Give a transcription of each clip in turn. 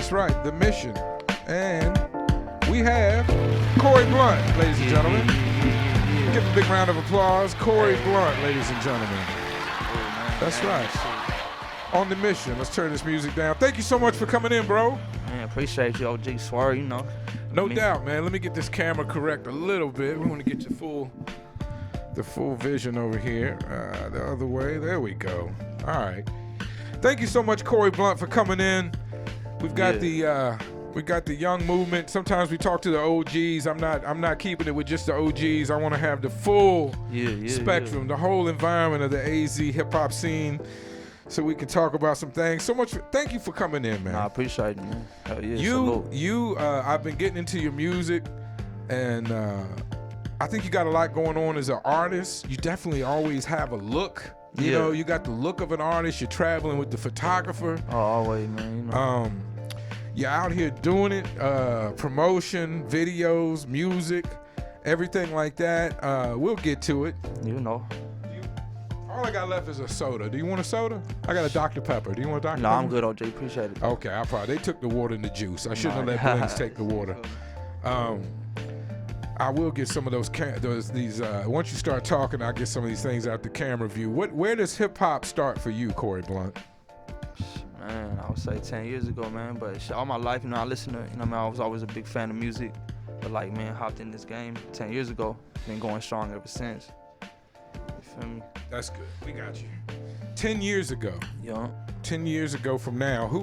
That's right, THEMISSION. And we have CKOREY BLUNT, ladies and gentlemen. Give a big round of applause. CKOREY BLUNT, ladies and gentlemen. That's right. On the mission. Let's turn this music down. Thank you so much for coming in, bro. Man, appreciate you, OG Swear, you know. No doubt, man. Let me get this camera correct a little bit. We want to get the full vision over here. The other way. There we go. All right. Thank you so much, CKOREY BLUNT, for coming in. We've got the young movement. Sometimes we talk to the OGs. I'm not keeping it with just the OGs. I want to have the full spectrum, the whole environment of the AZ hip hop scene, so we can talk about some things. Thank you for coming in, man. I appreciate it, man. Hell yeah, I've been getting into your music, and I think you got a lot going on as an artist. You definitely always have a look. You know, you got the look of an artist. You're traveling with the photographer. Oh, always, man. You know. You're out here doing it, promotion, videos, music, everything like that. We'll get to it. You know. All I got left is a soda. Do you want a soda? I got a Dr. Pepper. Do you want a Dr. Pepper? No, I'm good, OG. Appreciate it. Okay, they took the water and the juice. I shouldn't have let Blinks take the water. I will get some of those once you start talking, I'll get some of these things out the camera view. Where does hip hop start for you, CKOREY BLUNT? Man, I would say 10 years ago, man. But all my life, you know, I listened to, you know, man, I was always a big fan of music. But like, man, hopped in this game 10 years ago. Been going strong ever since. You feel me? That's good. We got you. 10 years ago. Yeah. 10 years ago from now. What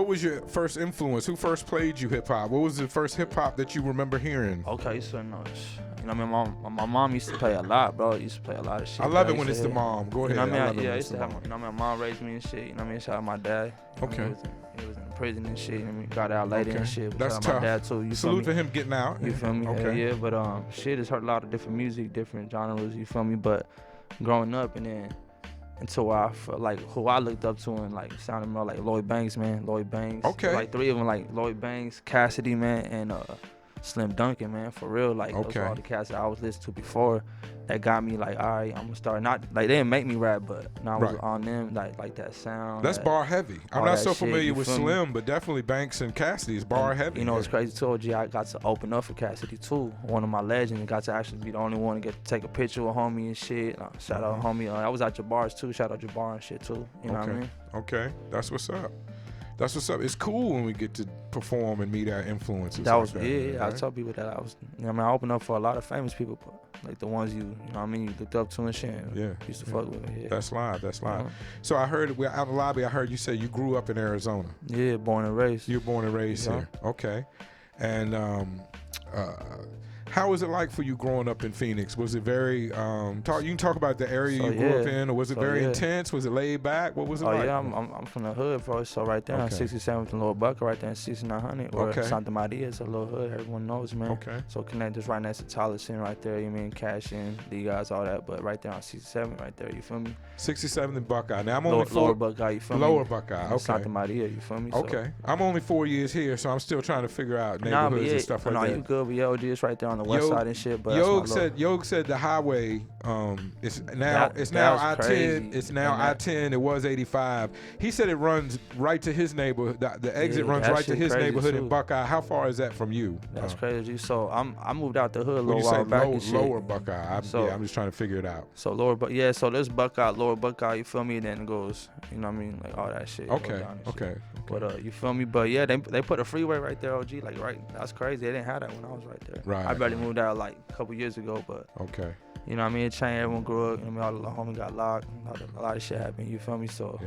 was your first influence? Who first played you hip hop? What was the first hip hop that you remember hearing? Okay, so no, you know, my mom used to play a lot, bro. Used to play a lot of shit. I love it when it's the mom. Go ahead. You know what I mean? I used to have, you know, my mom raised me and shit. You know what I mean? Shout out my dad. Okay. He was in prison and shit. And we got out later and shit. But That's shout tough. out my dad too. You Salute feel me? to him getting out. You feel me? Okay. Yeah, but shit has heard a lot of different music, different genres. You feel me? But growing up and then until I felt like who I looked up to and like sounded more like Lloyd Banks, man. Lloyd Banks. Okay. Like three of them, like Lloyd Banks, Cassidy, man, and Slim Duncan, man. For real, like those were all the cats that I was listening to before. That got me like, all right, I'm gonna start. Not like they didn't make me rap, but now I was on them, like that sound. That's bar heavy. I'm not so familiar with Slim, me? but definitely Banks and Cassidy is bar heavy. You know, it's crazy too, OG. I got to open up for Cassidy too, one of my legends, and got to actually be the only one to get to take a picture with homie and shit. Shout out homie. I was at Jabbar's too. Shout out Jabbar and shit too. You know what I mean? Okay, that's what's up. That's what's up. It's cool when we get to perform and meet our influences. That was right? I tell people that I was. You know what I mean? I opened up for a lot of famous people, but like the ones you know what I mean, you looked up to and shit. Used to fuck with. Yeah. That's live. So I heard we're out in the lobby. I heard you say you grew up in Arizona. Yeah, born and raised. You were born and raised here. Okay. And how was it like for you growing up in Phoenix? Was it very you can talk about the area you grew up in, or was it very intense? Was it laid back? What was it like? Yeah, I'm from the hood, bro. So right there on 67th and Lower Bucka, right there in 6900, or Santa Maria, it's a little hood. Everyone knows, man. Okay. So connected right next to Tolleson, right there. You mean Cashin, the guys, all that. But right there on 67, right there. You feel me? 67th and Buckeye. Now I'm only Lower Buckeye. You feel me? Lower Buckeye. Okay. Santa Maria. You feel me? Okay. I'm only 4 years here, so I'm still trying to figure out neighborhoods and stuff like that. No, you good, but OG is right there on the west side and shit. But Yog said the highway it's now I-10. Crazy. It's now I-10. It was 85. He said it runs right to his neighborhood. The exit runs right to his neighborhood in Buckeye. How far is that from you? That's crazy. So I moved out the hood a little while back. Lower Buckeye. I'm just trying to figure it out. So so there's Buckeye, Lower Buckeye. You feel me? Then it goes, you know what I mean, like all that shit. Okay. But you feel me? But yeah, they put a freeway right there, OG. Like that's crazy. They didn't have that when I was right there. Right. I barely moved out like a couple years ago, but you know what I mean? It changed. Everyone grew up. You know what I mean? All the homies got locked. A lot of shit happened. You feel me? So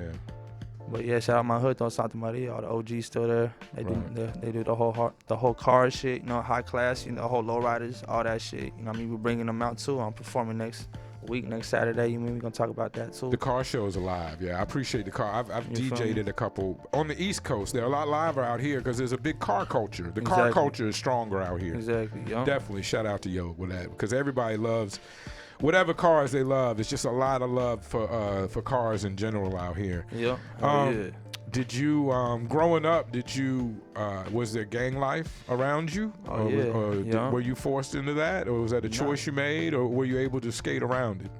But yeah, shout out my hood though, Santa Maria. All the OGs still there. They do the whole car shit. You know, high class. You know, the whole lowriders, all that shit. You know what I mean? We're bringing them out too. I'm performing next Saturday. You mean we're gonna talk about that too? The car show is alive. Yeah, I appreciate the car. I've DJ'd at a couple on the East Coast. They're a lot liver out here because there's a big car culture. The car culture is stronger out here. Exactly. Yeah. Definitely. Shout out to Yo with that because everybody loves whatever cars they love. It's just a lot of love for cars in general out here. Yeah. Did you growing up? Was there gang life around you? Were you forced into that, or was that a choice you made, or were you able to skate around it?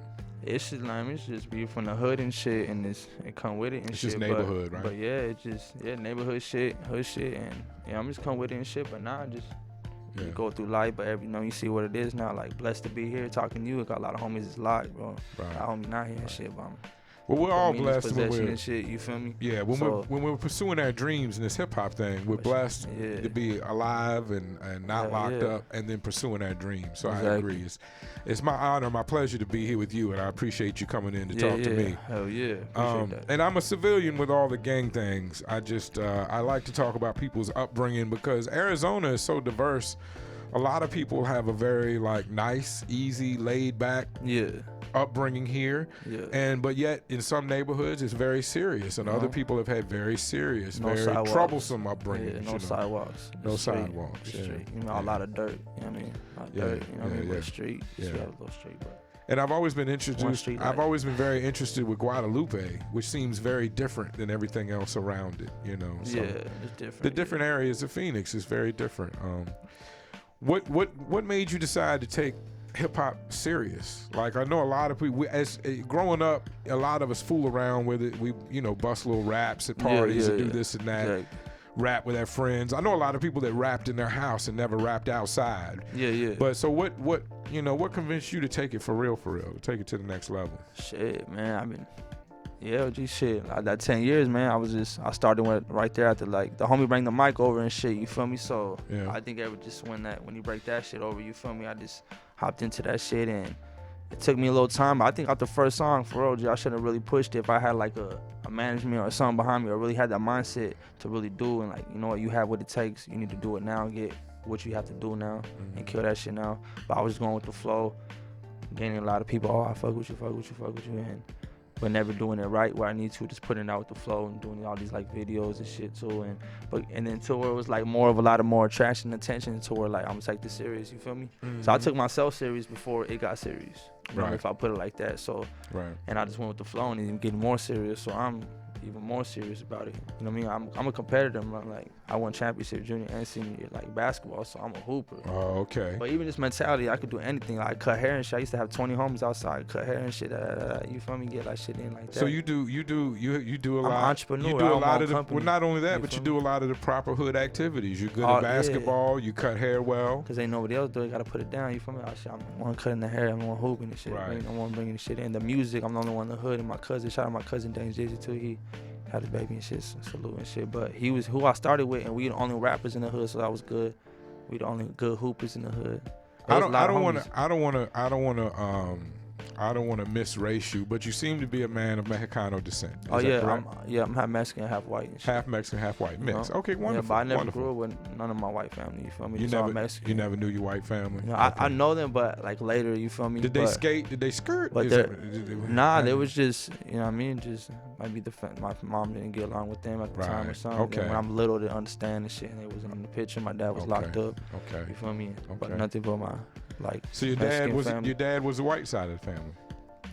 It's just, like, it's just be from the hood and shit, and it come with it and it's shit. Just neighborhood, right? But yeah, it's just neighborhood shit, hood shit, and I'm just come with it and shit. But now just go through life, but you see what it is now. Like, blessed to be here talking to you. Got a lot of homies that's locked, bro. Right. A lot of homies not here and shit, but well, we're all blessed when we're and shit, you feel me? Yeah, when we're pursuing our dreams in this hip hop thing, we're blessed to be alive and not locked up, and then pursuing our dreams. So I agree. It's my honor, my pleasure to be here with you, and I appreciate you coming in to talk to me. Hell yeah, appreciate that. And I'm a civilian with all the gang things. I just I like to talk about people's upbringing because Arizona is so diverse. A lot of people have a very nice, easy, laid back upbringing here, but yet in some neighborhoods it's very serious, and other people have had very serious, very troublesome upbringing. No sidewalks. No sidewalks. Street. A lot of dirt. You know what I mean? Dirt. You know what I mean? But street. Yeah. A little street, but. And I've always been introduced. I've always been very interested with Guadalupe, which seems very different than everything else around it. So it's different. The different areas of Phoenix is very different. What made you decide to take hip hop serious? Like, I know a lot of people, growing up, a lot of us fool around with it. We bust little raps at parties and do this and that. Rap with our friends. I know a lot of people that rapped in their house and never rapped outside. But so what convinced you to take it for real, to take it to the next level? Shit, man. Shit. That 10 years, man, I started with right there after, the homie bring the mic over and shit, you feel me? So I think when you break that shit over, you feel me? I just hopped into that shit, and it took me a little time. But I think after the first song, for real, I should have really pushed it if I had a management or something behind me, or really had that mindset to really do, and you have what it takes. You need to do it now and get what you have to do now and kill that shit now. But I was just going with the flow, gaining a lot of people, I fuck with you, but never doing it right where I need to, just putting it out with the flow and doing all these videos and shit too, and then to where it was more of a lot of more attraction and attention to where I'm gonna take this serious, you feel me? So I took myself serious before it got serious, if I put it like that. So and I just went with the flow and even getting more serious, so I'm even more serious about it. You know what I mean? I'm a competitor. I won championship junior and senior year, basketball, so I'm a hooper. Oh, okay. But even this mentality, I could do anything. I cut hair and shit. I used to have 20 homies outside, cut hair and shit. You feel me? Get shit in like that. So you do a lot. I'm an entrepreneur. You do a lot of well, not only that, but you do a lot of the proper hood activities. You're good at basketball. You cut hair well. Cause ain't nobody else do it. Gotta put it down. You feel me? I'm the one cutting the hair. I'm the one hooping and shit. Right. I'm the one bringing the shit in. The music, I'm the only one in the hood. And my cousin, shout out my cousin Dane Jizzy too. He had a baby and shit, salute and shit. But he was who I started with, and we the only rappers in the hood, so that was good. We the only good hoopers in the hood. I don't want to misrace you, but you seem to be a man of Mexicano descent. I'm half Mexican, half white. And shit. Half Mexican, half white, mixed. Okay, wonderful. Yeah, but I never grew up with none of my white family. You feel me? You never knew your white family. I know them, but later, you feel me? Did they skate? Did they skirt? But they was just, you know what I mean? Just might be my mom didn't get along with them at the time or something. Okay. When I'm little, to understand the shit, and they was in the picture. My dad was locked up. Okay. You feel me? Okay. But nothing but my So your dad was the white side of the family.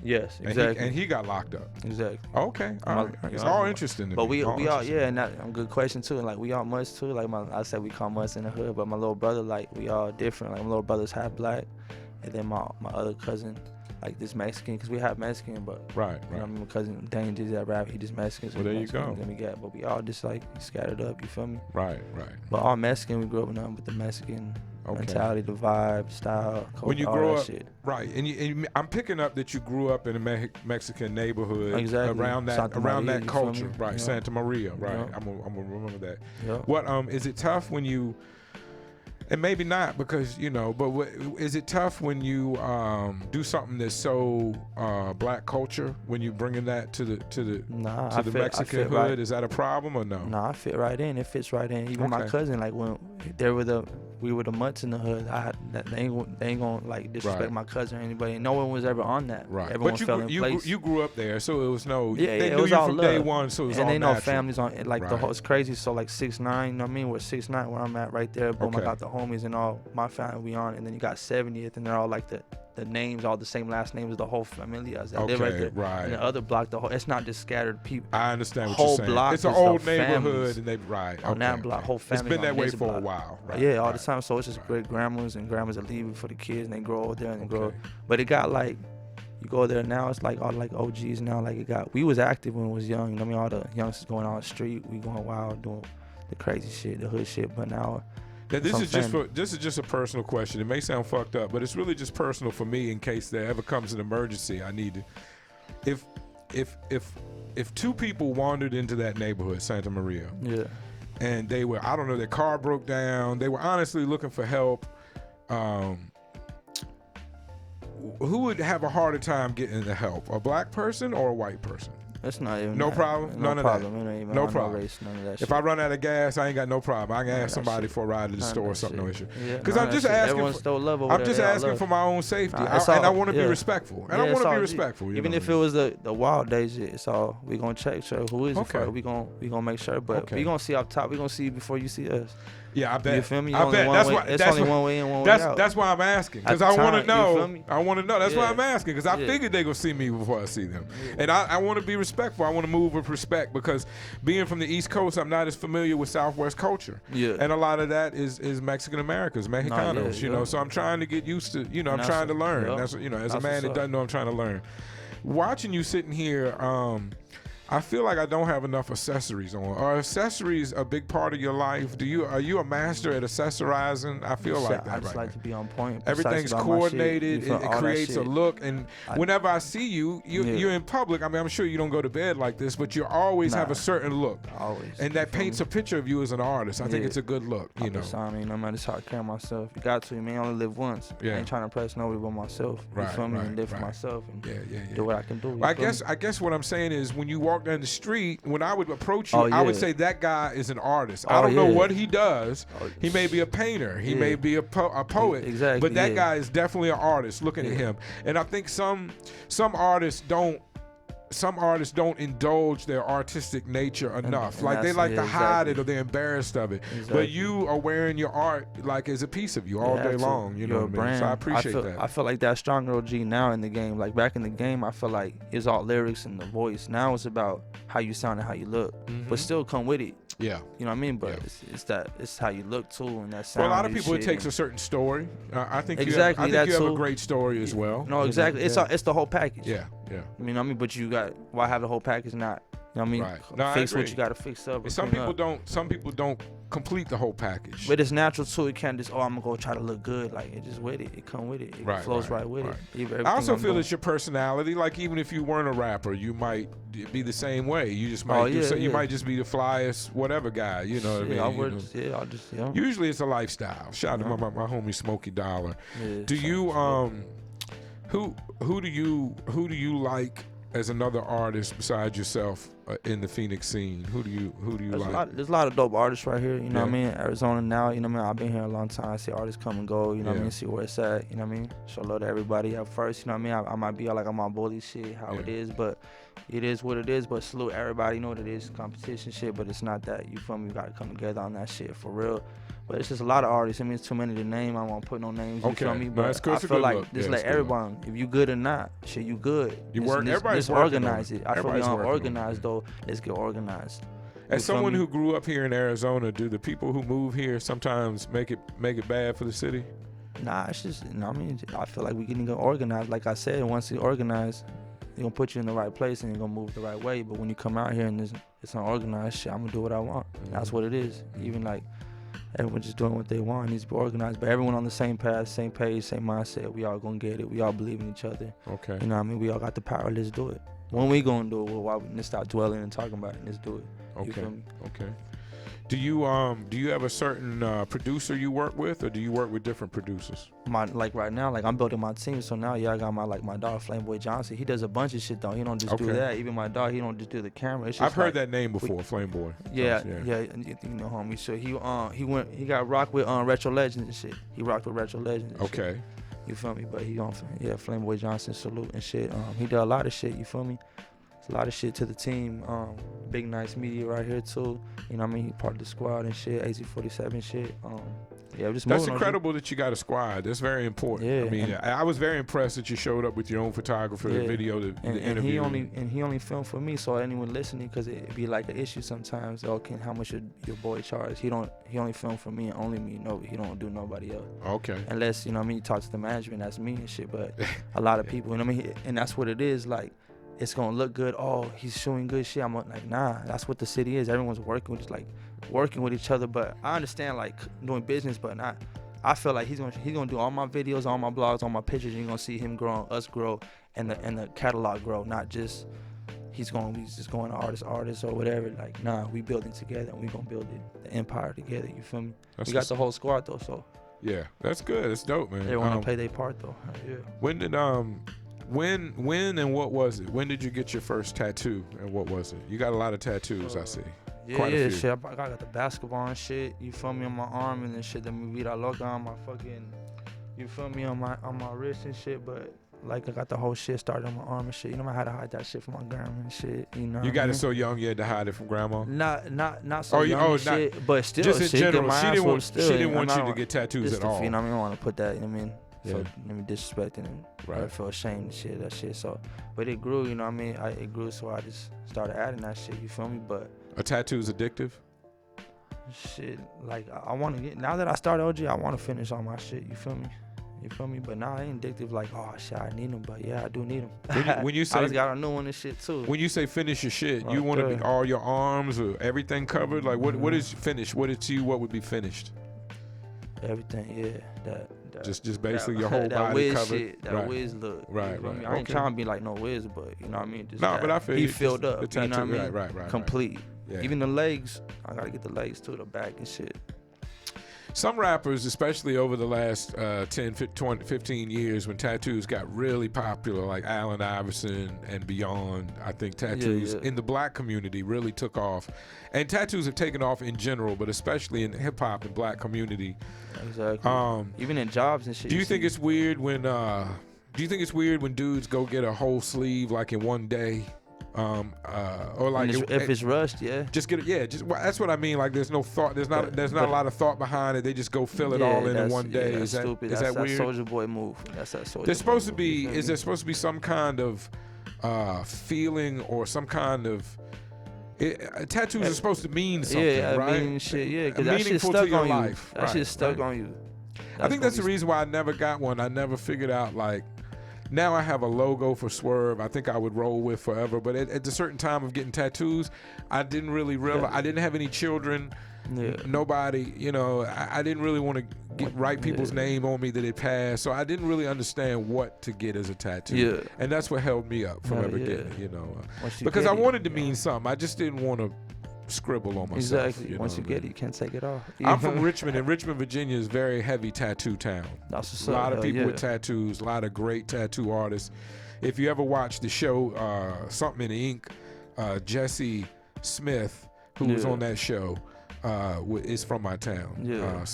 Yes, exactly. And he got locked up. Exactly. Okay. All right. It's all interesting to me. But we all and that a good question too. And we all must too. I said we call must in the hood, but my little brother, we all different. My little brother's half black, and then my other cousin, this Mexican, because we have Mexican, but right. You know, my cousin Dane did that rap. He just Mexican. So well, there you go. But we all just scattered up. You feel me? Right. But all Mexican, we grew up with the Mexican. Okay. Mentality, the vibe, style, culture, when you grow up, shit. Right? And I'm picking up that you grew up in a Mexican neighborhood, exactly. around that culture, right? Yep. Santa Maria, right? Yep. I'm gonna remember that. Yep. What is it tough when you? And maybe not because but is it tough when you do something that's so black culture when you bringing that to the Mexican hood? Right. Is that a problem or no? Nah, I fit right in. It fits right in. Even my cousin, when we were the mutts in the hood. They ain't gonna disrespect my cousin or anybody. No one was ever on that. Right. Everyone fell in place. You grew up there, so it was no. Yeah, they it knew was you all from love. Day one, so it was and all they natural. know families on the whole. It's crazy. So 6'9", you know what I mean? We're 6'9" where I'm at right there. Boom, okay. I got the homies and all my family we on, and then you got 70th, and they're all the names, all the same last names, the whole family. Live right there. Right. And the other block, it's not just scattered people. I understand what whole you're saying. Block it's an old neighborhood, and on that block, whole family. It's been that way for a while. Right. Yeah, all the time. So it's just great grandmas and grandmas that leave for the kids, and they grow over there and they grow. But it got you go there now, it's like all like OGs now. Like we was active when we was young. You know what I mean? All the youngsters going on the street, we going wild, doing the crazy shit, the hood shit. But now, this is just a personal question. It may sound fucked up, but it's really just personal for me in case there ever comes an emergency. I need to, if two people wandered into that neighborhood, Santa Maria, and they were, I don't know, their car broke down, they were honestly looking for help. Who would have a harder time getting the help, a black person or a white person? That's not even no problem. None of that. No problem. Race, none of that if shit. I run out of gas, I ain't got no problem. I can ask somebody for a ride to the store or something. No issue. Because I'm just asking. I'm just asking for my own safety, and I want to be respectful. And I want to be respectful. Even if it was the wild days, it's all we gonna check. Sure, who is it for? We gonna make sure, but we gonna see up top. We gonna see you before you see us. Yeah, I bet. You feel me? I bet. That's only one way in, one way out. That's why I'm asking, because I want to know. I want to know. That's why I'm asking, because I figured they gonna see me before I see them, and I want to be respectful. I want to move with respect, because being from the East Coast, I'm not as familiar with Southwest culture, and a lot of that is Mexican Americans, Mexicanos. You know, so I'm trying to get used to. You know, I'm trying to learn. That's as a man that doesn't know, I'm trying to learn. Watching you sitting here, I feel like I don't have enough accessories on. Are accessories a big part of your life? Are you a master at accessorizing? I feel like that. I just like to be on point. Everything's coordinated. It creates a look. And whenever I see you, you're in public. I mean, I'm sure you don't go to bed like this, but you always have a certain look. Always. And that paints a picture of you as an artist. I think it's a good look. You know. I mean, no matter how I carry myself, you got to. Man, I only live once. I ain't trying to impress nobody but myself. You feel me? And live for myself and do what I can do. I guess what I'm saying is, when you walk down the street, when I would approach you, I would say that guy is an artist. I don't know what he does. He may be a painter. He may be a poet. Exactly. But that guy is definitely an artist. Looking at him, and I think some artists don't. Some artists don't indulge their artistic nature enough. Like they like to hide it, or they're embarrassed of it. But you are wearing your art like as a piece of you all day long. You know what I mean? So I appreciate that. I feel like that stronger OG now in the game. Like back in the game, I feel like it's all lyrics and the voice. Now it's about how you sound and how you look, but still come with it. Yeah, you know what I mean. But it's how you look too, and that sound. For a lot of people, it takes a certain story. I think you have a great story as well. No, exactly. It's the whole package. Yeah. I mean, but you got, why have the whole package not? You know what I mean? Right. No, fix what you got to fix up. Some people don't complete the whole package. But it's natural too. It can't just, I'm gonna go try to look good. Like, it just with it. It come with it. It flows right with it. I also feel it's your personality. Like, even if you weren't a rapper, you might be the same way. You just might you might just be the flyest whatever guy. You know what I mean? Usually it's a lifestyle. Shout out to my homie Smokey Dollar. Do you who do you like as another artist besides yourself in the Phoenix scene? Who do you like? There's a lot of dope artists right here. You know what I mean? Arizona now. You know what I mean? I've been here a long time. I see artists come and go. You know what I mean? See where it's at. You know what I mean? Show love to everybody at first. You know what I mean? I might be like I'm on bully shit, how it is, but it is what it is. But salute everybody. You know what it is? Competition shit, but it's not that. You feel me? We gotta come together on that shit for real. But it's just a lot of artists. I mean, it's too many to name. I won't put no names. You feel me? But I feel like just let everyone. If you good or not, shit, you good. Let's organize it. I feel we unorganized though. Let's get organized. As someone who grew up here in Arizona, do the people who move here sometimes make it bad for the city? Nah, it's just, you know what I mean? I feel like we getting organized. Like I said, once you organize, they're gonna put you in the right place and you're gonna move the right way. But when you come out here and it's unorganized shit, I'm gonna do what I want. That's what it is. Even like, everyone just doing what they want. It needs to be organized, but everyone on the same path, same page, same mindset. We all gonna get it. We all believe in each other. Okay. You know what I mean? We all got the power. Let's do it. When we gonna do it? Well, why we let's stop dwelling and talking about it? Let's do it. Okay. You feel me? Okay. Do you have a certain producer you work with, or do you work with different producers? Like right now, like I'm building my team, so now I got my dog Flameboy Johnson. He does a bunch of shit though. He don't just do that. Even my dog, he don't just do the camera. It's just I've heard that name before, Flameboy. Yeah. You know, homie. So he got rocked with Retro Legends and shit. He rocked with Retro Legends. And shit. You feel me? But he Flameboy Johnson, salute and shit. He did a lot of shit. You feel me? A lot of shit to the team. Big Nice Media right here too. You know what I mean? He part of the squad and shit. AZ47 shit. Yeah, just that's incredible that you got a squad. That's very important. Yeah, I mean, I was very impressed that you showed up with your own photographer, the video, the interview. He only filmed for me, so anyone listening, because it'd be like an issue sometimes. Okay, how much should your boy charge? He only filmed for me and only me. No, he don't do nobody else. Okay. Unless, you know what I mean, you talk to the management, that's me and shit. But a lot of people, you know what I mean, and that's what it is. Like, it's gonna look good. Oh, he's showing good shit. I'm like, nah, that's what the city is. Everyone's working with each other. But I understand like doing business, but not. I feel like he's gonna do all my videos, all my blogs, all my pictures. And you're gonna see him grow, us grow, and the catalog grow. Not just he's just going artist or whatever. Like, nah, we building together and we gonna build the empire together. You feel me? We got the whole squad though, so. Yeah, that's good. It's dope, man. They want to play their part though. Yeah. When did when and what was it? When did you get your first tattoo and what was it? You got a lot of tattoos, I see. Yeah, shit. I got the basketball and shit. You feel me, on my arm and then shit. Then we beat our logo on my fucking. You feel me, on my wrist and shit. But like I got the whole shit started on my arm and shit. You know, I had to hide that shit from my grandma and shit. You know. You got it so young you had to hide it from grandma. Not so young and shit, but still. Just in shit, general, she didn't want you know, to get tattoos at all. You know, I mean, I want to put that. You know what I mean. Yeah. So let me disrespecting and I feel ashamed and shit, that shit. So, but it grew, you know what I mean? It grew, so I just started adding that shit, you feel me? But a tattoo is addictive? Shit, like I want to get, now that I started OG, I want to finish all my shit, you feel me? You feel me? But now I ain't addictive like, oh shit, I need them. But yeah, I do need them. When you say, I just got a new one and shit too. When you say finish your shit, you want to be all your arms or everything covered? Like what is finished? What would be finished? Everything, yeah. Just basically your whole body covered. Shit, that whiz look. Right. I ain't trying to be like no whiz, but you know what I mean? Just but I feel he filled up. The you know what I mean? Right. Complete. Yeah. Even the legs, I gotta get the legs too, the back and shit. Some rappers, especially over the last 10, 15 years, when tattoos got really popular, like Allen Iverson and beyond, I think tattoos in the black community really took off. And tattoos have taken off in general, but especially in the hip-hop and black community. Exactly. Even in jobs and shit. Do you think it's weird when dudes go get a whole sleeve like in one day? Or like if it's rushed, just get it. That's what I mean. Like there's no thought. There's not a lot of thought behind it. They just go fill it all in one day. That's stupid. That's that weird? Soulja Boy move. That's that Soulja. There's supposed to be. Is there supposed to be some kind of feeling or some kind of? Tattoos are supposed to mean something, right? Meaning shit, because that shit stuck on you. That shit stuck on you. I think that's the reason why I never got one. I never figured out like. Now I have a logo for Swerve. I think I would roll with forever. But at a certain time of getting tattoos, I didn't really realize. I didn't have any children. Yeah. Nobody, you know, I didn't really want to write people's name on me that it passed. So I didn't really understand what to get as a tattoo. Yeah. And that's what held me up from ever getting it, you know. Because I wanted to mean something. I just didn't want to scribble on myself. Exactly. Once you get it, you can't take it off. I'm from Richmond, and Richmond, Virginia is a very heavy tattoo town. That's what's a lot of people with tattoos, a lot of great tattoo artists. If you ever watch the show Something in the Ink, Jesse Smith, who was on that show, is from my town.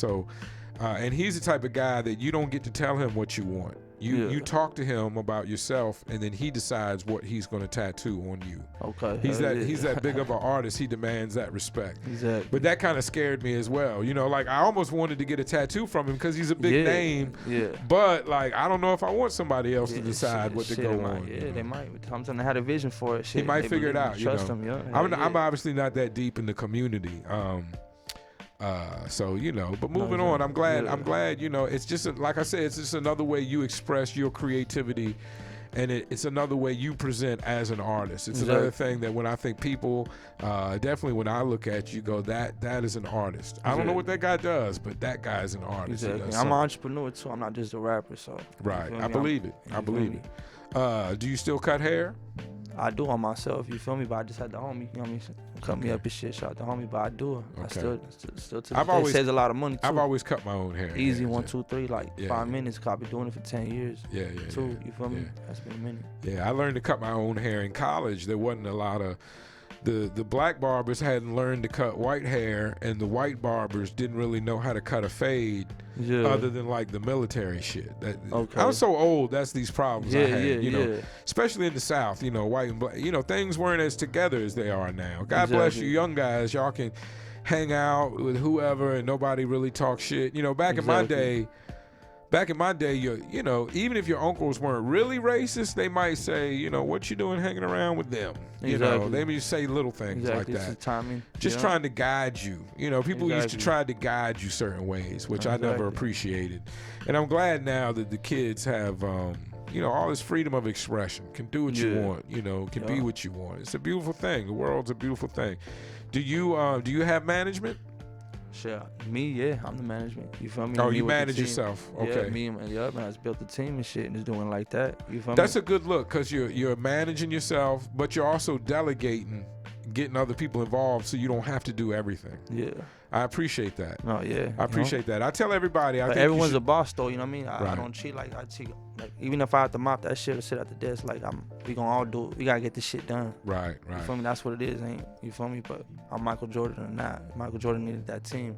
And he's the type of guy that you don't get to tell him what you want. You talk to him about yourself, and then he decides what he's going to tattoo on you. Okay. He's that big of an artist. He demands that respect. Exactly. But that kind of scared me as well. You know, like I almost wanted to get a tattoo from him because he's a big name. Yeah. But like I don't know if I want somebody else to decide what to go on. Yeah, they might. Sometimes they had a vision for it. He might figure it out. Trust him. I'm obviously not that deep in the community. So you know, but moving on, I'm glad, you know, it's just like I said, it's just another way you express your creativity, and it's another way you present as an artist. It's another thing that when I think people, definitely when I look at you, go that is an artist. I don't know what that guy does, but that guy's an artist. Exactly. I'm an entrepreneur too. I'm not just a rapper, so. Right. I believe it. Do you still cut hair? I do on myself, you feel me? But I just had the homie, you know what I mean? Cut me up and shit, shout out the homie, but I do it. Okay. I still to this day, saves a lot of money too. I've always cut my own hair. Easy, 1, 2, 3, like 5 minutes. I've been doing it for 10 years. Yeah. Too, you feel me? That's been a minute. Yeah, I learned to cut my own hair in college. There wasn't a lot of the black barbers hadn't learned to cut white hair, and the white barbers didn't really know how to cut a fade, other than like the military shit. I'm so old. That's these problems I had. You know, especially in the South. You know, white and black. You know, things weren't as together as they are now. God bless you, young guys. Y'all can. hang out with whoever and nobody really talk shit. You know, back in my day, you know, even if your uncles weren't really racist, they might say, you know, what you doing hanging around with them? You know, they may say little things like that. It's timing, just trying to guide you. You know, people used to try to guide you certain ways, which I never appreciated. And I'm glad now that the kids have, you know, all this freedom of expression, can do what you want, you know, can be what you want. It's a beautiful thing. The world's a beautiful thing. Do you have management? Sure. Me, I'm the management. You feel me? Oh, you manage yourself. Okay. Yeah, me and I just built the team and shit and just doing like that. You feel me? That's a good look because you're managing yourself, but you're also delegating, getting other people involved so you don't have to do everything. Yeah. I appreciate that. No, yeah. I appreciate that. I tell everybody. I think everyone's a boss though, you know what I mean? I don't cheat. Like I cheat. Like even if I have to mop that shit or sit at the desk, like we gonna all do it. We gotta get this shit done. Right. You feel me? That's what it is, ain't you feel me? But I'm Michael Jordan or not. Michael Jordan needed that team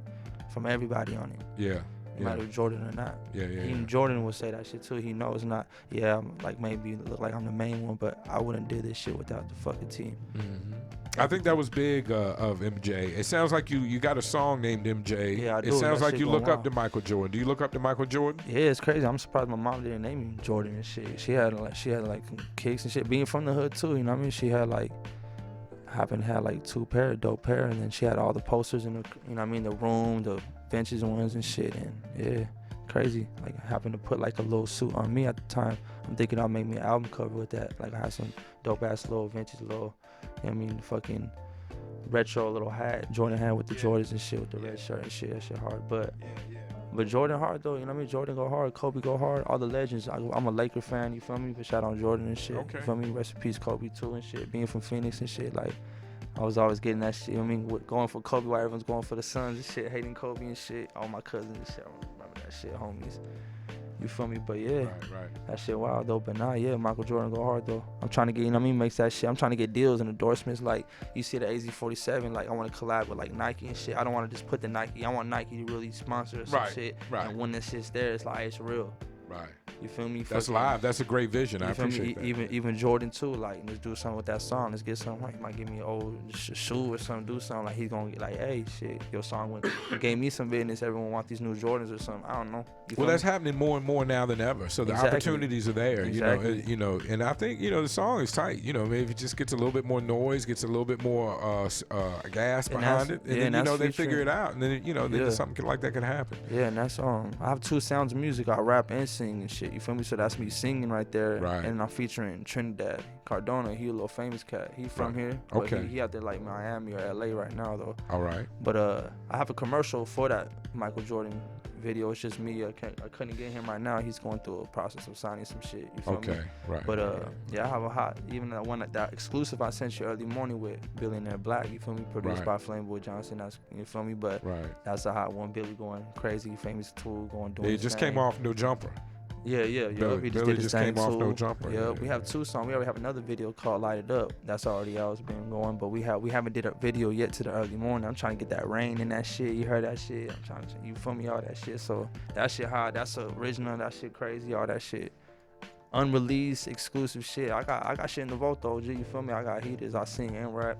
from everybody on it. Yeah. No matter Jordan or not. Even Jordan would say that shit too. He knows not. Yeah, like maybe look like I'm the main one, but I wouldn't do this shit without the fucking team. Mm-hmm. I think that was big of MJ. It sounds like you got a song named MJ. Yeah, I do. It sounds like you look up to Michael Jordan. Do you look up to Michael Jordan? Yeah, it's crazy. I'm surprised my mom didn't name me Jordan and shit. She had like kicks and shit. Being from the hood too, you know what I mean? She had like happened to have like dope pair, and then she had all the posters in the, you know what I mean, the room, the benches and ones and shit, and yeah, crazy. Like I happened to put like a little suit on me at the time. I'm thinking I'll make me an album cover with that. Like I had some dope ass little vintage little, you know what I mean, fucking retro little hat, Jordan hat with the Jordans and shit with the red shirt and shit. That shit hard, but Jordan hard though, you know what I mean? Jordan go hard, Kobe go hard, all the legends. I'm a Laker fan, you feel me? But shout out Jordan and shit. You feel me? Rest in peace Kobe too and shit. Being from Phoenix and shit, like I was always getting that shit. You know what I mean? Going for Kobe while everyone's going for the Suns and shit, hating Kobe and shit. All my cousins and shit, I remember that shit, homies. You feel me? But yeah, that shit wild though. But nah, yeah, Michael Jordan go hard though. I'm trying to get, you know what I mean, makes that shit. I'm trying to get deals and endorsements. Like you see the AZ47, like I want to collab with like Nike and shit. I don't want to just put the Nike. I want Nike to really sponsor some shit. And when that shit's there, it's like it's real. Right. You feel me? That's live. That's a great vision. I appreciate that. Even Jordan too. Like let's do something with that song. Let's get something. Like, he might give me an old shoe or something. Do something. Like he's gonna get like, hey, shit, your song gave me some business. Everyone want these new Jordans or something. I don't know. Well, that's happening more and more now than ever. So the opportunities are there. You know, and I think the song is tight. You know, maybe it just gets a little bit more noise, gets a little bit more gas behind it, and then they figure it out, and then then something like that can happen. Yeah, and that's I have two sounds of music. I rap and sing and shit. You feel me? So that's me singing right there. Right. And I'm featuring Trinidad Cardona. He a little famous cat. He from here. Okay. He out there like Miami or LA right now though. All right. But I have a commercial for that Michael Jordan video. It's just me. I couldn't get him right now. He's going through a process of signing some shit. You feel me? Right. But I have a hot, even that one that exclusive I sent you early morning with Billionaire Black. You feel me? Produced by Flameboy Johnson. That's, you feel me? But that's a hot one. Billy going crazy, famous tool going doing. It just came off No Jumper. Yeah. Billy just came off No Jumper. Yeah, we have two songs. We already have another video called Light It Up. That's already else been going, but we haven't did a video yet to the early morning. I'm trying to get that rain in that shit. You heard that shit? I'm trying to, you feel me? All that shit. So that shit hard. That's original. That shit crazy. All that shit. Unreleased, exclusive shit. I got shit in the vault though. G, you feel me? I got heaters. I sing and rap.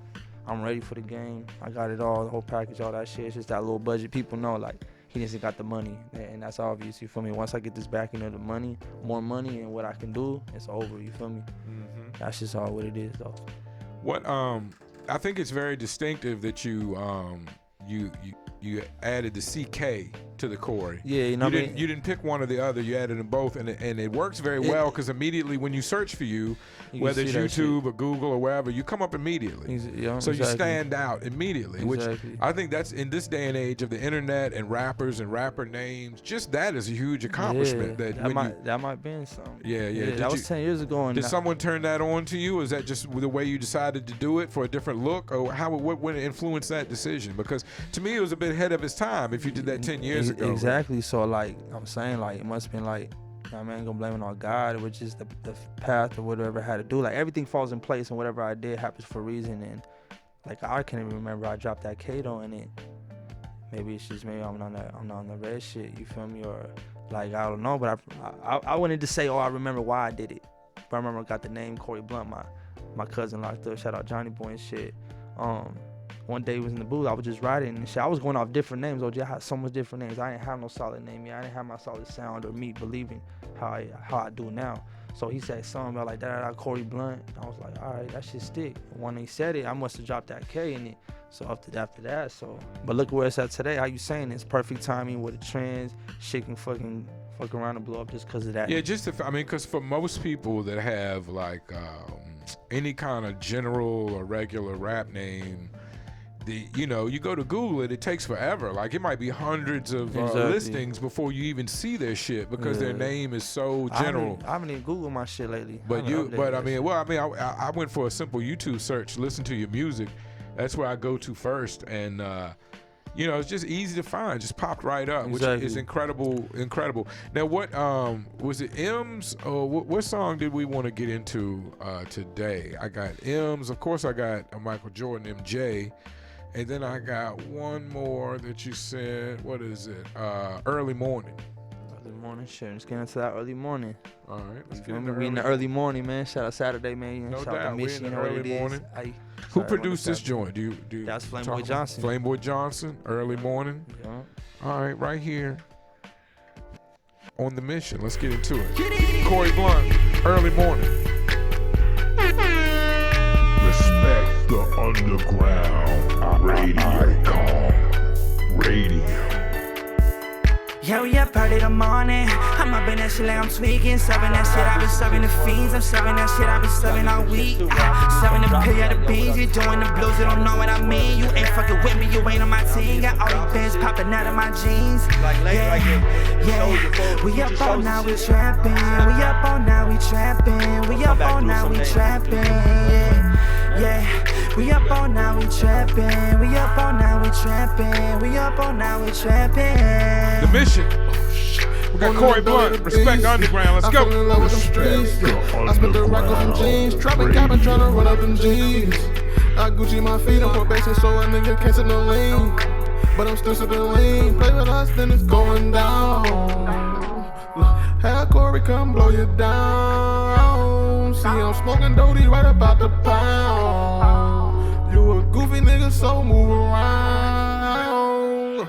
I'm ready for the game. I got it all, the whole package, all that shit. It's just that little budget. People know like. He just got the money, and that's obvious. You feel me? Once I get this back into the money, more money, and what I can do, it's over. You feel me? Mm-hmm. That's just all what it is, though. What I think it's very distinctive that you added the CK to the Corey. Yeah, you know what I mean? You didn't pick one or the other. You added them both, and it works very well because immediately when you search for you whether it's YouTube or Google or wherever, you come up immediately. So you stand out immediately, which I think that's in this day and age of the internet and rappers and rapper names. Just that is a huge accomplishment. That might be something. Yeah. That was 10 years ago. Did someone turn that on to you? Is that just the way you decided to do it for a different look, or what would influence that decision? Because to me, it was a bit ahead of its time. If you did that 10 years ago, exactly. So like I'm saying, like it must have been like. I ain't gonna blame it on God, which is the path or whatever I had to do. Like everything falls in place, and whatever I did happens for a reason. And like I can't even remember I dropped that Kato in it. Maybe it's just I'm on the red shit. You feel me? Or like I don't know. But I wanted to say, I remember why I did it. But I remember I got the name CKOREY BLUNT. My cousin locked up. Shout out Johnny Boy and shit. one day he was in the booth, I was just writing and shit. I was going off different names. OG, I had so much different names. I didn't have no solid name yet. I didn't have my solid sound or me believing how I do now. So he said something about like that, Corey Blunt. I was like, all right, that shit stick. When he said it, I must have dropped that K in it. So after that, but look where it's at today. How you saying it's perfect timing with the trends, shit can fuck around and blow up just because of that. Yeah, because for most people that have like any kind of general or regular rap name, you go to Google it takes forever. Like it might be hundreds of listings before you even see their shit because their name is so general. I haven't even Googled my shit lately. I went for a simple YouTube search, listen to your music. That's where I go to first, and it's just easy to find. Just popped right up, which is incredible. Now, what was it? M's? Or what song did we want to get into today? I got M's. Of course, I got Michael Jordan, MJ. And then I got one more that you said. What is it? Early Morning. Early morning, sure. Let's get into that early morning. All right. Let's get into we in the early morning, man. Shout out Saturday, man. No Shout doubt. out We're in the early morning. Who produced this joint? Do you That's Flamboy Johnson. Flamboy Johnson, Early Morning. Yeah. All right, right here on The Mission. Let's get into it. Corey Blunt, Early Morning. Respect the underground radio. Yeah, we up early the morning. I'm up in that shit like I'm tweaking. Serving that shit, I been serving the fiends. I'm serving that shit, I been serving all week. Serving the pay of the beans. You doing the blues, you don't know what I mean. You ain't fucking with me, you ain't on my team. Got all the bands popping out of my jeans. Yeah. We up all night, we trapping. We up all night, we trapping. We up all night, we trapping. Yeah. We up all night, we trapping. We up all night, we trapping. We up all night, we trapping. The Mission. We got Corey Blunt, Respect Underground. Let's go. I spent the rock on some jeans, trapping cap and tryna run up them jeans. I Gucci my feet on probation, so a nigga can't sit no lean. But I'm still sipping lean. Play with us, then it's going down. Have Corey come blow you down. See, I'm smoking Dodie right about the pound. You a goofy nigga, so move around.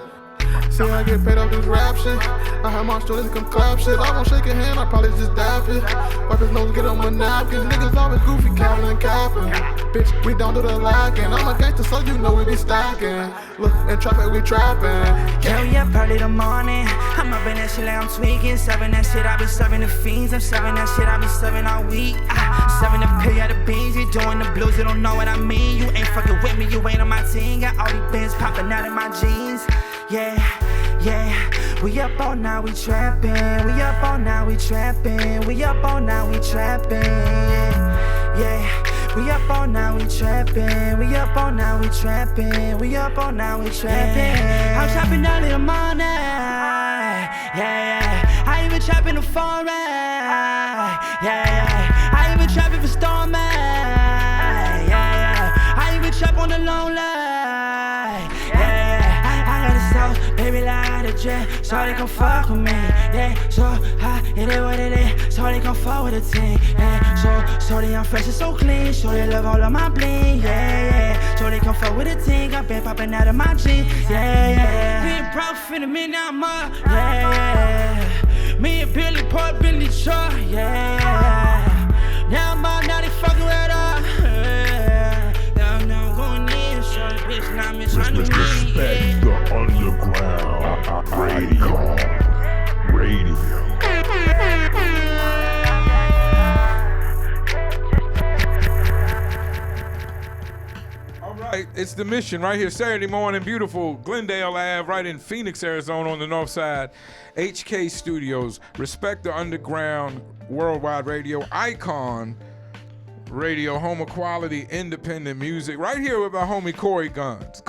See, I get paid off this rap shit. I have my students come clap shit. I won't shake your hand, I probably just dap it. Wipe his nose, get on my napkins. Niggas always goofy, counting and capping. Bitch, we don't do the lacking. I'm a gangster, so you know we be stacking. Look, in traffic, we trapping. Yeah, we up early the morning. I'm up in that shit like I'm tweaking. Serving that shit, I be serving the fiends. I'm serving that shit, I be serving all week. Serving the pay of the beans. You doing the blues, you don't know what I mean. You ain't fucking with me, you ain't on my team. Got all these bands popping out of my jeans. Yeah. We up all night, we trapping. We up all night, we trapping. We up all night, we trapping. Yeah. We up all night, we trapping. We up all night, we trapping. We up all night, we trapping. I'm trapping early in the morning. Yeah. I even trapping the foreign. Yeah. I even trapping for storming. Yeah. I even trap on the lonely. Baby, like a jet, so they come fuck with me. Yeah, so high, it is what it is, so they come fuck with the team. Yeah, so they I'm fresh and so clean, so they love all of my bling. Yeah, so they come fuck with the team. Got been popping out of my jeans. Yeah. Being proud for the minute I'm up. Yeah. Me and Billy Port, Billy Shaw. Yeah. Now I'm out, now they fucking right up. Now I'm going in, so the bitch not me trying to win. Respect the underground radio. All right, it's The Mission right here, Saturday morning, beautiful Glendale Ave, right in Phoenix, Arizona, on the north side. HK Studios, Respect the Underground, worldwide radio icon. Radio, home of quality, independent music. Right here with my homie Corey Blunt.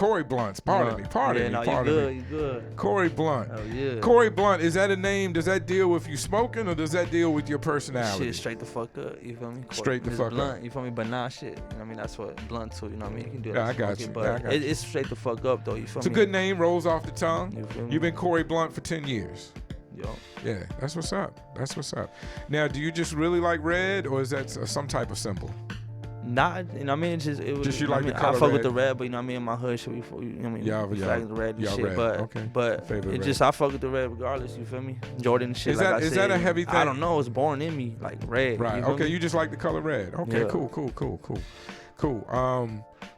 Pardon me. You good. Corey Blunt. Oh, yeah. Corey Blunt, is that a name? Does that deal with you smoking or does that deal with your personality? Shit, straight the fuck up. You feel me? Straight the fuck blunt, up. You feel me? But nah, shit. You know what I mean? That's what blunt too. You know what I mean? You can do that. Yeah, I got you. But it's straight the fuck up though. You feel me? It's a good name. Rolls off the tongue. You feel me? You've been Corey Blunt for 10 years. Yo. Yeah, that's what's up. Now, do you just really like red or is that some type of symbol? Nah, you know what I mean? It was just you like the I color fuck red. with the red, but you know what I mean? In my hood shit, we fuck, you know what I mean? Yeah, we flag the red and shit. red. But Okay. but Favorite it red. just I fuck with the red regardless. You feel me? Jordan and shit. Is like that I is said, that a heavy thing? I don't know. It's born in me like red. Right. You feel Okay. me? You just like the color red. Okay. Yeah. Cool.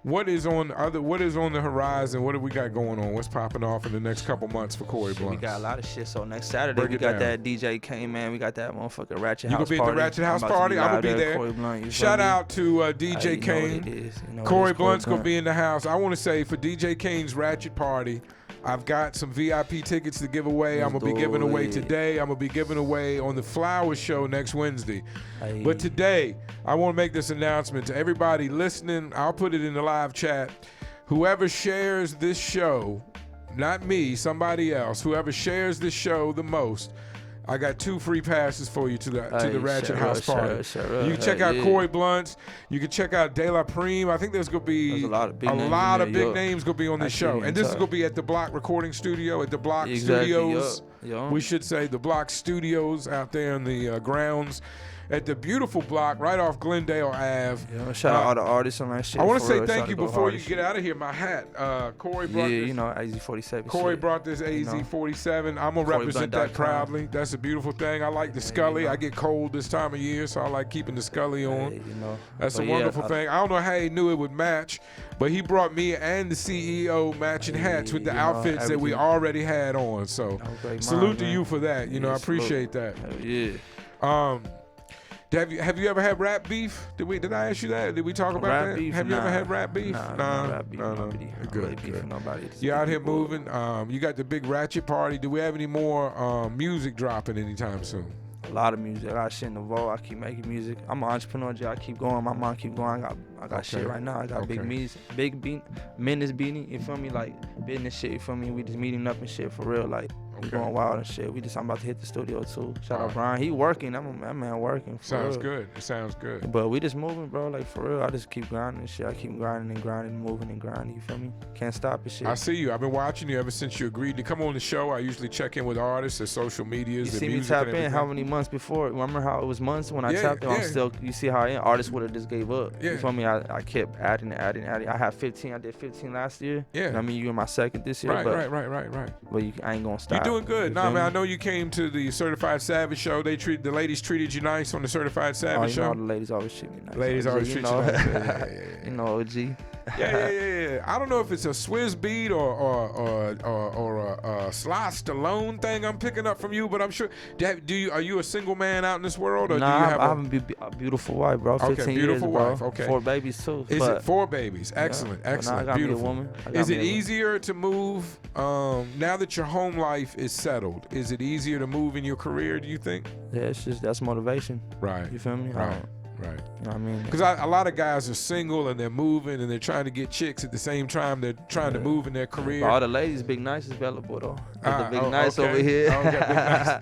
What is on the horizon? What do we got going on? What's popping off in the next couple months for Corey Blunt? We got a lot of shit. So next Saturday Break we it got down. that DJ Kane, man. We got that motherfucking Ratchet You House gonna be party. at the Ratchet House I'm about party? I'm gonna live be there. Corey Blunt, you Shout feel me? out to DJ You know Kane. what it is. You know Corey it is, Blunt's gonna Blunt. be in the house. I want to say for DJ Kane's Ratchet Party, I've got some VIP tickets to give away. I'm Let's gonna be giving do away it. today. I'm gonna be giving away on the Flower Show next Wednesday. Hey. But today, I want to make this announcement to everybody listening. I'll put it in the live chat. Whoever shares this show, not me, somebody else, whoever shares this show the most, I got 2 free passes for you to the Ratchet House party. You can check out Corey Blunt's. You can check out De La Prime. I think there's gonna be a lot of big names gonna be on this show, and this is gonna be at the Block Recording Studio at the Block Studios. We should say the Block Studios out there in the grounds at the beautiful Block right off Glendale Ave. Yeah, shout out all the artists on that shit. I want to for say real. thank Shout you out to before you artists. get out of here. My hat. Corey brought Yeah, this. you know, AZ47 Corey shit. brought this AZ47. I'm going to represent that CKOREYBLUNT.com. proudly. That's a beautiful thing. I like the Scully. you know. I get cold this time of year, so I like keeping the Scully on. Hey, you know. That's a But wonderful thing. I don't know how he knew it would match, but he brought me and the CEO matching hats with the you know, outfits that we everything. already had on. So Great salute mind, to man. you for that. You know, Yeah, I appreciate that. Hell yeah. Have you ever had rap beef? Did I ask you that? Did we talk about Rap that? beef? Have you ever Nah. had rap beef? Nah, rap beef. No. Nobody. I don't Good, really beef good. with nobody. Just You out here people. moving. You got the big Ratchet party. Do we have any more music dropping anytime soon? A lot of music. I got shit in the vault. I keep making music. I'm an entrepreneur, G. I keep going. My mom keep going. I got shit right now. I got big meetings, business beating. You feel me? Like business shit. You feel me? We just meeting up and shit for real. Like we going wild and shit. I'm about to hit the studio too. Shout out Brian. He working. That man working. Sounds good. It sounds good. But we just moving, bro. Like for real. I just keep grinding and shit. I keep grinding and grinding, moving and grinding. You feel me? Can't stop and shit. I see you. I've been watching you ever since you agreed to come on the show. I usually check in with artists, their social medias, You their see me music tap and in how everything. many months before? Remember how it was months when I Yeah, tapped in? I'm yeah. still. You see how I am? Artists would have just gave up. Yeah. You feel me? I kept adding. I had 15. I did 15 last year. Yeah. You know what I mean, you in my second this year. Right. But I ain't gonna stop. You're doing good. You Nah, feel man, me? I know you came to the Certified Savage show. The ladies treated you nice on the Certified Oh, Savage you know show. the ladies always treat me nice. Ladies OG, always you treat you know. nice. Yeah. You know, OG. Yeah. I don't know if it's a Swizz beat or a Sly Stallone thing I'm picking up from you, but I'm sure. Are you a single man out in this world, or Nah, do you have I have a beautiful wife, bro. 15 beautiful years, wife. bro. Okay. 4 babies too. Is but it 4 babies? Excellent, but now I excellent, got beautiful. Me a woman. Is it easier to move now that your home life is settled? Is it easier to move in your career? Do you think? Yeah, it's just that's motivation. Right. You feel me? Right. You know what I mean? Because a lot of guys are single and they're moving and they're trying to get chicks at the same time they're trying to move in their career. But all the ladies, Big Nice is available though. The Big Nice okay. over here. Oh, we got Big Nice.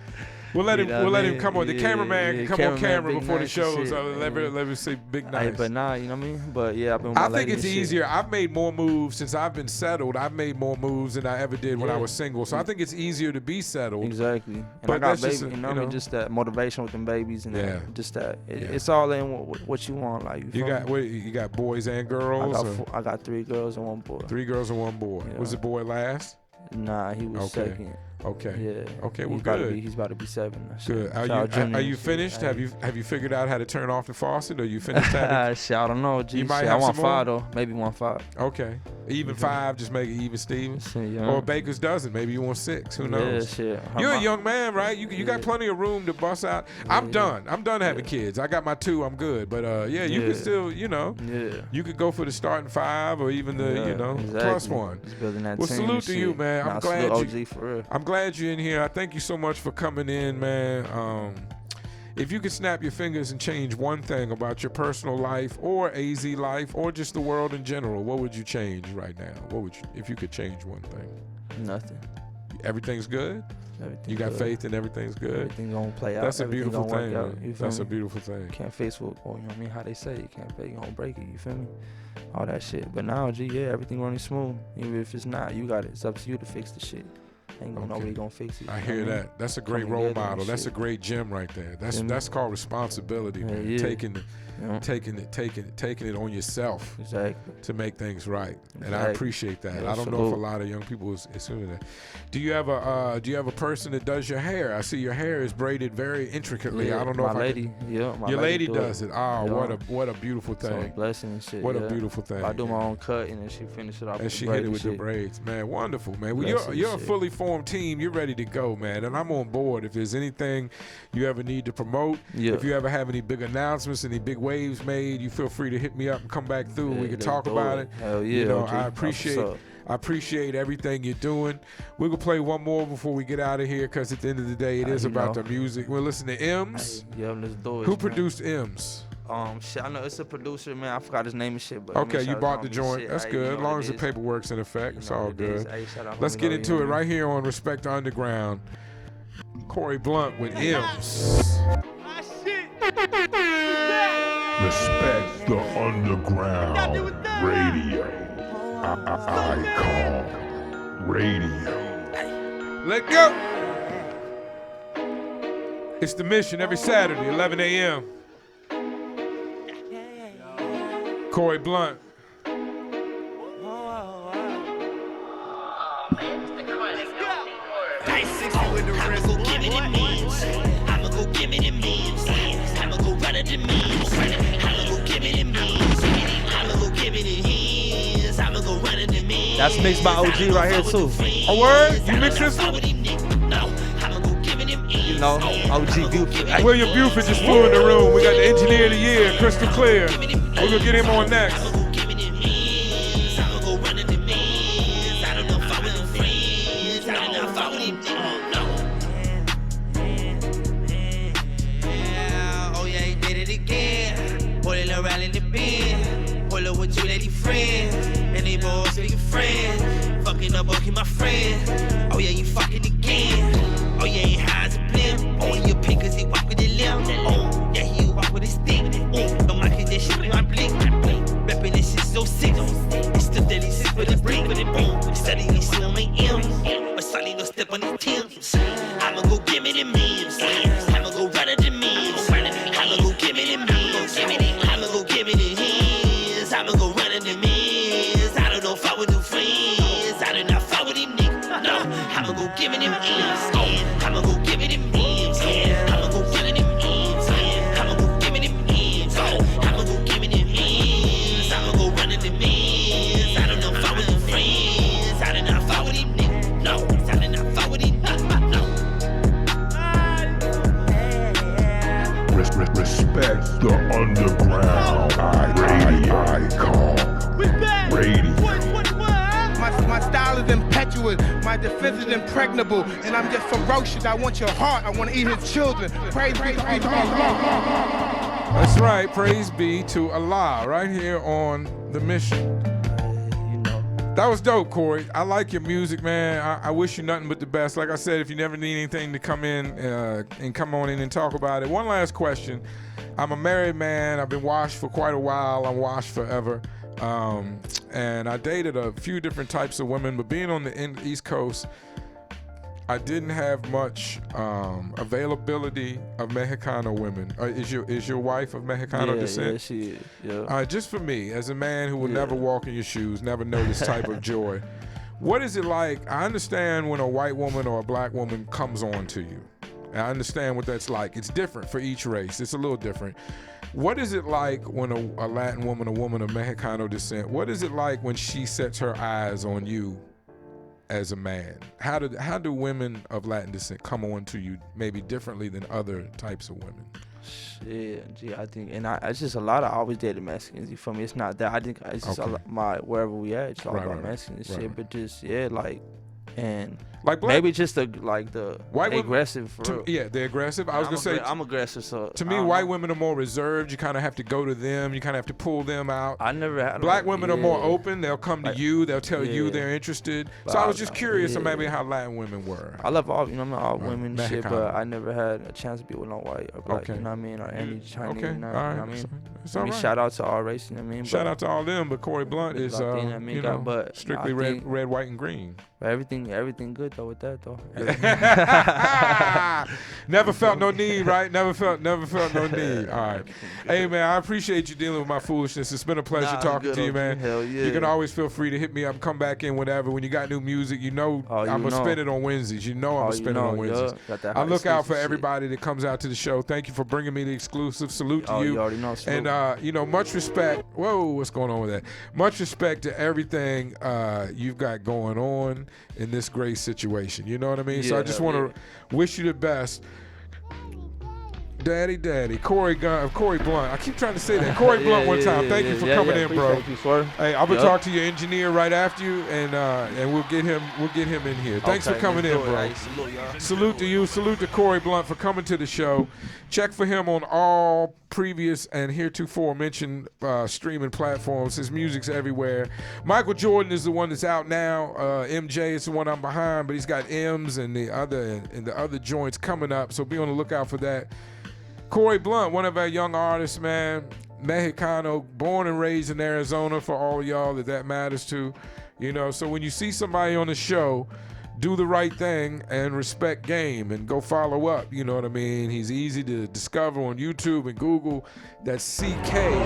We'll let him. You know We'll what I let him mean? come on. The Yeah, cameraman yeah, can come on camera Big before the Nice show. and So shit. let me see Big Hey, Nice. but nah, you know what I mean? But yeah, I've been with I my think lady it's and shit. easier. I've made more moves since I've been settled. I've made more moves than I ever did when I Yeah. was single. So I think it's easier to be settled. Exactly. And But I got that's babies, just you know what I mean? Just that motivation with them babies and Yeah. that, just that. Yeah. It's all in what you want. Like, You feel me? you got boys and girls. I got 3 girls and 1 boy. 3 girls and 1 boy. Yeah. Was the boy last? Nah, he was Okay. second. Okay. Yeah. Okay. Well, He's about to good. be- He's about to be 7. Good. Shout out Junior Are you and shit. finished? Hey. Have you figured out how to turn off the faucet? Or you finished having? Shit, I don't know. G, You might shit, have I want some more? 5 though. Maybe 1.5. Okay. Even 5, just make it even Steven. Shit, you know? Or a baker's dozen. Maybe you want 6. Who knows? Yeah, shit. You're a young man, right? You got plenty of room to bust out. I'm done. I'm done having kids. I got my 2. I'm good. But you Yeah. can still, Yeah. you could go for the starting 5 or even the, Exactly. plus 1. Just building that Well, team salute and to you, shit. man. I'm Nah, glad salute you- OG for real. I'm glad you're in here. I thank you so much for coming in, man. If you could snap your fingers and change one thing about your personal life or AZ life or just the world in general, what would you change right now? What would you, if you could change one thing? Nothing. Everything's good? Everything You got good. faith and everything's good? Everything gonna play out. That's a Everything beautiful gonna work thing, out. man. You feel That's me? a beautiful thing. Can't face what, or you know what I mean? How they say you can't fake, you gonna break it. You feel me? All that shit. But now, G, yeah, everything running smooth. Even if it's not, you got it. It's up to you to fix the shit. Ain't gonna nobody gonna fix it. I hear that. That's a great role model. That's a great gem right there. That's called responsibility, man. Yeah. Taking it on yourself to make things right. And I appreciate that. Yeah, I don't know if a lot of young people is doing that. Do you have a person that does your hair? I see your hair is braided very intricately. Yeah, I don't know my if lady. your lady does it. Oh, yeah. what a beautiful thing. So a blessing and shit. What a beautiful thing. I do my own cut and then she finish it off. And she hit it with the braids, man. Wonderful, man. Well, you're a fully formed team. You're ready to go, man. And I'm on board. If there's anything you ever need to promote, if you ever have any big announcements, any big waves made, you feel free to hit me up and come back through. We can talk about it. Hell yeah. You know, okay. I appreciate everything you're doing. We're going to play one more before we get out of here because at the end of the day, it is about the music. We'll listen to M's. Yeah, let's do it. Who produced M's? Shit, I know it's a producer, man. I forgot his name and shit. But okay, you bought the joint. That's good. As long as the paperwork's in effect, it's all good. Let's get into it right here on Respect the Underground. CKOREY BLUNT with M's. Respect the Underground Radio. Icon Radio. Let go. It's the mission every Saturday, 11 a.m. CKOREY BLUNT. I'ma go give me the means. I'ma go run it the means. I'ma go give me the means. I'ma go give me the means. I'ma go run it the means. That's mixed by OG right here too. A word? You mix this one? You know, OG Buford. William Buford just flew in the room. We got the engineer of the year, crystal clear. We're gonna get him on next. With you lady friends, and they both speaking friends. Fucking up, okay, my friend. Oh yeah, you fucking again. Oh yeah, he hides a blimp. Oh, you pick cause he walk with his limb. Oh, yeah, he walk with his stick. Oh, don't mind that shit with my blink. Rapping this shit so sick. It's the daily shit with the break, with it boom. Studying these shit on my M's. But Sonny no step on his Tim's. I'ma go give me the memes. I'ma go run at the memes. I'ma go give me the memes. I'ma go give me the memes. I'ma go run in the means. I don't know if I would do friends. I do not fuck with them niggas. No, I'ma go give me them memes. I'ma go give me them memes. I'ma go run in them memes. I'ma go give me them memes. I'ma go give me them memes. I'ma go run in the memes. I don't know if I would do friends. I do not fuck with them niggas. No, I do not fuck with them niggas. No. Respect the Underground Icon Radio. My style is impetuous, my defense is impregnable, and I'm just ferocious. I want your heart, I want to eat his children. Praise be to Allah. That's right, praise be to Allah, right here on The Mission. That was dope, Corey. I like your music, man. I wish you nothing but the best. Like I said, if you never need anything to come in and come on in and talk about it. One last question. I'm a married man. I've been washed for quite a while. I'm washed forever. And I dated a few different types of women, but being on the East Coast, I didn't have much availability of Mexicano women. Is your wife of Mexicano descent? Yeah, she is. Yeah. Just for me, as a man who will never walk in your shoes, never know this type of joy, what is it like? I understand when a white woman or a black woman comes on to you. I understand what that's like. It's different for each race. It's a little different. What is it like when a Latin woman, a woman of Mexicano descent, what is it like when she sets her eyes on you as a man? How do women of Latin descent come on to you maybe differently than other types of women? Shit, gee, I think, and it's just a lot of, I always dated Mexicans, you feel me? It's not that, I think it's just wherever we at, it's all about Mexicans and shit, but just, and like maybe just the white aggressive for real. Yeah, they're aggressive. I was gonna say I'm aggressive, so to me, white women are more reserved. You kind of have to go to them. You kind of have to pull them out. I never had black women are more open. They'll come to you. They'll tell you they're interested. So I was just curious of maybe how Latin women were. I love all, all women and shit, but I never had a chance to be with no white or black. You know what I mean, or any Chinese. Okay, you know all right. What I mean? It's all right. Shout out to all races, you know what I mean? Shout out to all them, but Corey Blunt is strictly red, white, and green. Everything good though with that though. Never felt no need, right? Never felt no need. All right. Hey man, I appreciate you dealing with my foolishness. It's been a pleasure talking to you, man. Hell yeah. You can always feel free to hit me up, come back in whenever. When you got new music, I'm gonna spin it on Wednesdays. I'm gonna spin it on Wednesdays. I look out for everybody that comes out to the show. Thank you for bringing me the exclusive. Salute to you. You already know. Salute. And much respect. Whoa, what's going on with that? Much respect to everything you've got going on in this great situation. You know what I mean? So I just want to wish you the best. Daddy, Corey Blunt. I keep trying to say that. Corey Blunt one time. Thank you for coming in, bro. Hey, I'm gonna talk to your engineer right after you, and we'll get him in here. Thanks for coming in, bro. Salute to you. Salute to Corey Blunt for coming to the show. Check for him on all previous and heretofore mentioned streaming platforms. His music's everywhere. Michael Jordan is the one that's out now. MJ is the one I'm behind, but he's got M's and the other joints coming up. So be on the lookout for that. Corey Blunt, one of our young artists, man. Mexicano, born and raised in Arizona for all y'all that matters to. So when you see somebody on the show, do the right thing and respect game and go follow up. You know what I mean? He's easy to discover on YouTube and Google. That's CKOREY.